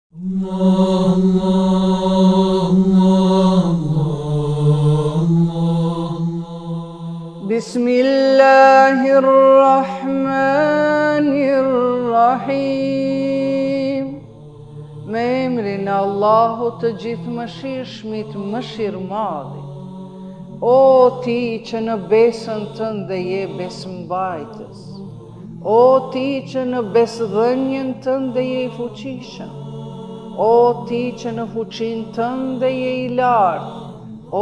Bismillahirrahmanirrahim. Me emrin e Allahut të gjithëmëshirshmit, mëshirëmadhi. O ti që në besën tënde je besëmbajtës, o ti që në besëdhënien tënde je i fuqishëm, o ti që në fuqin tënde je i lartë, o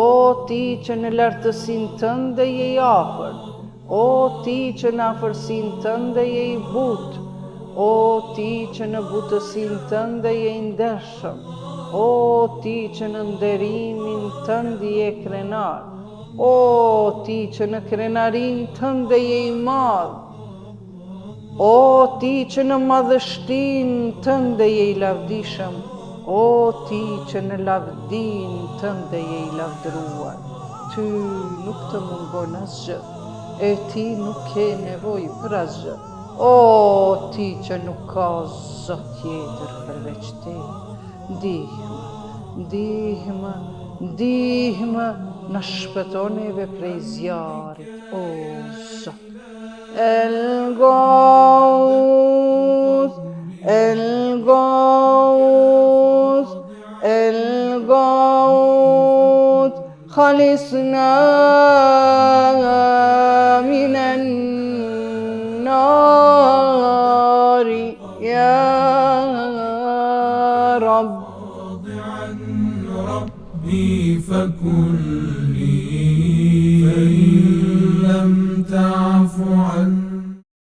ti që në lartësin tënde je i afërt, o ti që në afërsin tënde je i butë, o ti që në butësin tënde je i ndershëm, o ti që në nderimin tënde je krenar, o ti që në krenarin tënde je i madh, o ti që në madhështin tënde je i lavdishëm, o ti që në lavdin tënde je i lavdruar. Ty nuk të mungon asgjë, e ti nuk ke nevoj për asgjë. O ti që nuk ka zot tjetër përveç te, ndihmë, në shpëtoneve prej zjarit, o Zot. El Gawth, khalisna minan nari, ya Rabb. ربي فكن